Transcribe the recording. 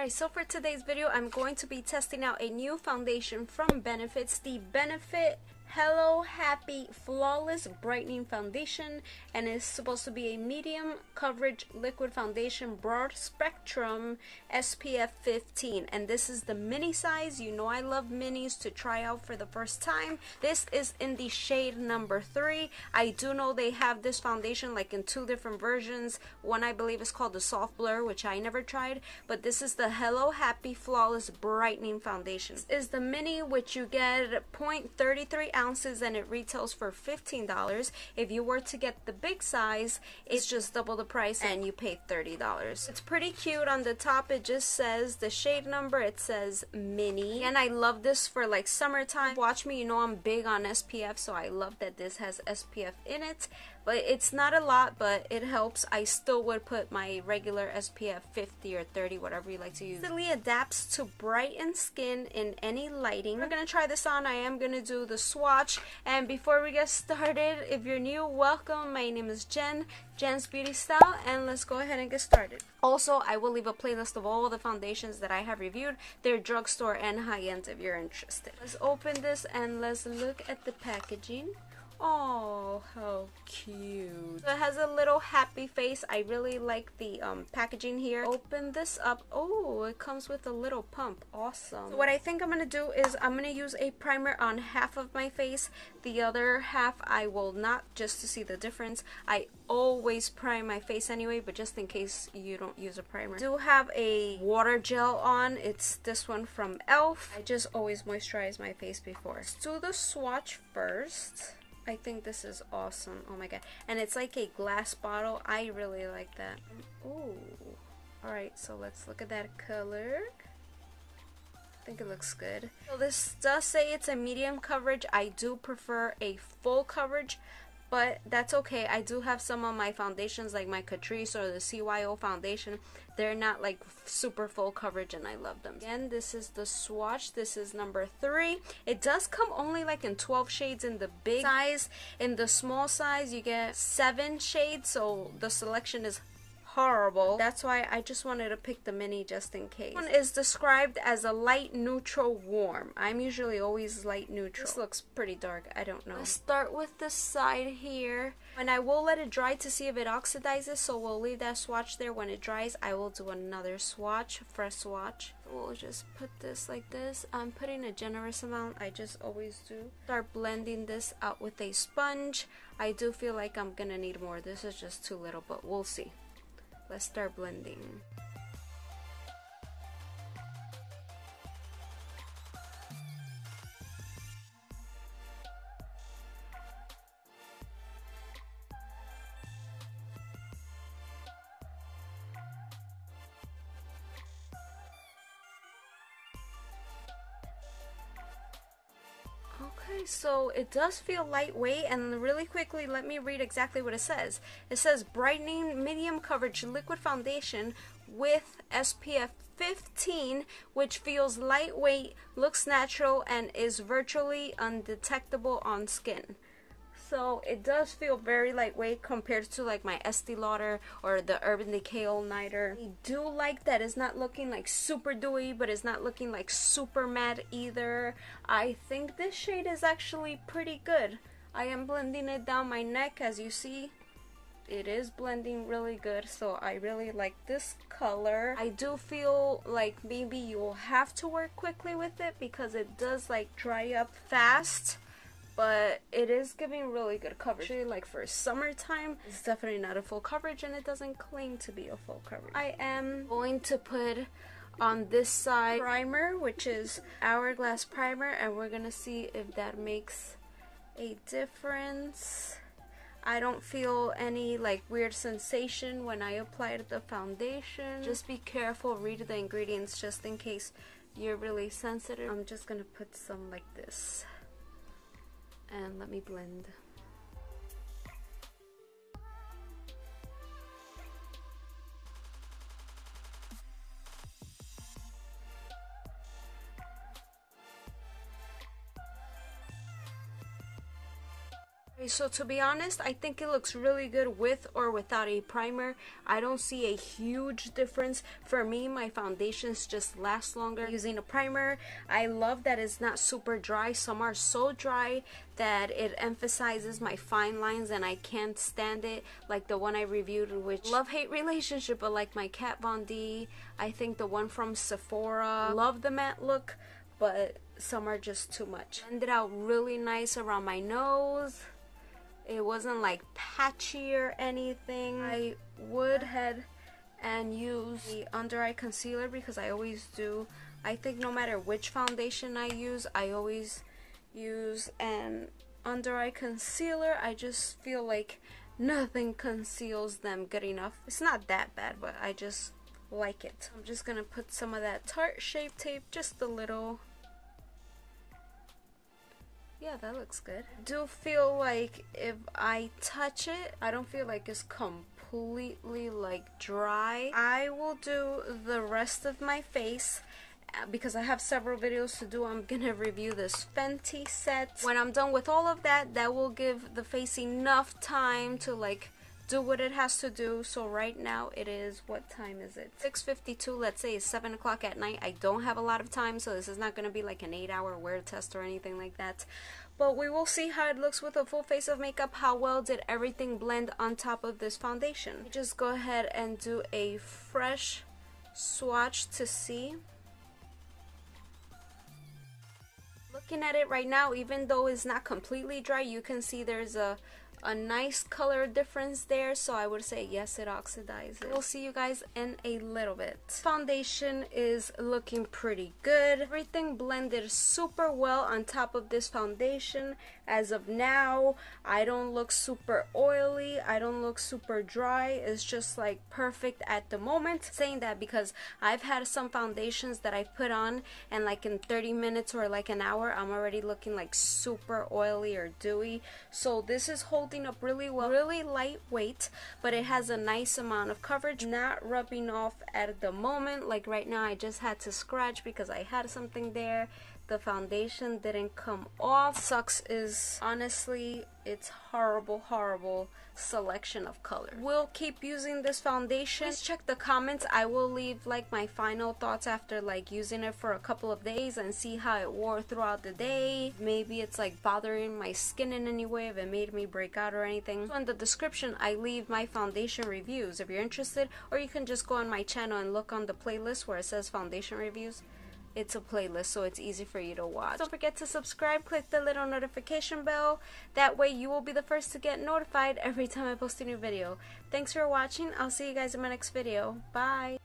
Alright, so for today's video, I'm going to be testing out a new foundation from Benefit's, the Benefit Hello Happy Flawless Brightening Foundation, and it's supposed to be a medium coverage liquid foundation, broad spectrum, SPF 15, and this is the mini size. You know I love minis to try out for the first time. This is in the shade number 3. I do know they have this foundation like in 2 different versions. One I believe is called the Soft Blur, which I never tried, but this is the Hello Happy Flawless Brightening Foundation. This is the mini, which you get 0.33 ounces and it retails for $15. If you were to get the big size, it's just double the price and you pay $30. It's pretty cute. On the top it just says the shade number, it says mini, and I love this for like summertime. Watch me, you know I'm big on SPF, so I love that this has SPF in it, but it's not a lot, but it helps. I still would put my regular SPF 50 or 30, whatever you like to use. It easily adapts to brighten skin in any lighting. We're gonna try this on. I am gonna do the swatch, and before we get started, if you're new, welcome. My name is Jenz BeautyStyle, and let's go ahead and get started. Also, I will leave a playlist of all the foundations that I have reviewed. They're drugstore and high-end if you're interested. Let's open this and let's look at the packaging. Oh, how cute. So it has a little happy face. I really like the packaging here. Open this up. Oh, it comes with a little pump. Awesome. So what I think I'm going to do is I'm going to use a primer on half of my face. The other half I will not, just to see the difference. I always prime my face anyway, but just in case you don't use a primer. I do have a water gel on. It's this one from e.l.f. I just always moisturize my face before. Let's do the swatch first. I think this is awesome. Oh my god. And it's like a glass bottle. I really like that. Ooh. Alright, so let's look at that color. I think it looks good. So this does say it's a medium coverage. I do prefer a full coverage, but that's okay. I do have some of my foundations, like my Catrice or the CYO foundation. They're not like super full coverage, and I love them. Again, this is the swatch. This is number 3. It does come only like in 12 shades in the big size. In the small size, you get 7 shades, so the selection is horrible. That's why I just wanted to pick the mini just in case. This one is described as a light neutral warm. I'm usually always light neutral. This looks pretty dark. I don't know. Let's start with the side here, and I will let it dry to see if it oxidizes, so we'll leave that swatch there. When it dries, I will do another swatch, fresh swatch. We'll just put this like this. I'm putting a generous amount. I just always do. Start blending this out with a sponge. I do feel like I'm gonna need more. This is just too little, but we'll see. Let's start blending. Okay, so it does feel lightweight, and really quickly let me read exactly what it says. It says brightening medium coverage liquid foundation with SPF 15, which feels lightweight, looks natural, and is virtually undetectable on skin. So it does feel very lightweight compared to like my Estee Lauder or the Urban Decay All Nighter. I do like that it's not looking like super dewy, but it's not looking like super matte either. I think this shade is actually pretty good. I am blending it down my neck. As you see, it is blending really good, so I really like this color. I do feel like maybe you'll have to work quickly with it because it does like dry up fast, but it is giving really good coverage. Actually, like for summertime, it's definitely not a full coverage, and it doesn't claim to be a full coverage. I am going to put on this side primer, which is Hourglass primer, and we're gonna see if that makes a difference. I don't feel any like weird sensation when I applied the foundation. Just be careful, read the ingredients just in case you're really sensitive. I'm just gonna put some like this. And let me blend. So to be honest, I think it looks really good with or without a primer. I don't see a huge difference. For me, my foundations just last longer using a primer. I love that it's not super dry. Some are so dry that it emphasizes my fine lines and I can't stand it, like the one I reviewed, which love-hate relationship, but like my Kat Von D, I think the one from Sephora, love the matte look, but some are just too much. Blended out really nice around my nose. It wasn't like patchy or anything. I would head and use the under eye concealer because I always do. I think no matter which foundation I use, I always use an under eye concealer. I just feel like nothing conceals them good enough. It's not that bad, but I just like it. I'm just gonna put some of that Tarte Shape Tape, just a little. Yeah, that looks good. I do feel like if I touch it, I don't feel like it's completely like dry. I will do the rest of my face because I have several videos to do. I'm gonna review this Fenty set. When I'm done with all of that, that will give the face enough time to like do what it has to do. So right now it is, what time is it? 6:52. Let's say it's 7 o'clock at night. I don't have a lot of time, so this is not going to be like an 8-hour wear test or anything like that, but we will see how it looks with a full face of makeup. How well did everything blend on top of this foundation? Just go ahead and do a fresh swatch to see. Looking at it right now, even though it's not completely dry, you can see there's a nice color difference there, so I would say yes, it oxidizes. We'll see you guys in a little bit. Foundation is looking pretty good. Everything blended super well on top of this foundation. As of now, I don't look super oily, I don't look super dry. It's just like perfect at the moment. Saying that because I've had some foundations that I put on and like in 30 minutes or like an hour, I'm already looking like super oily or dewy. So this is holding up really well, really lightweight, but it has a nice amount of coverage, not rubbing off at the moment. Like right now, I just had to scratch because I had something there. The foundation didn't come off. Sucks is honestly, it's horrible selection of color. We'll keep using this foundation. Please check the comments. I will leave like my final thoughts after like using it for a couple of days and see how it wore throughout the day. Maybe it's like bothering my skin in any way, if it made me break out or anything. So in the description I leave my foundation reviews if you're interested, or you can just go on my channel and look on the playlist where it says foundation reviews. It's a playlist, so it's easy for you to watch. Don't forget to subscribe, click the little notification bell. That way you will be the first to get notified every time I post a new video. Thanks for watching. I'll see you guys in my next video. Bye!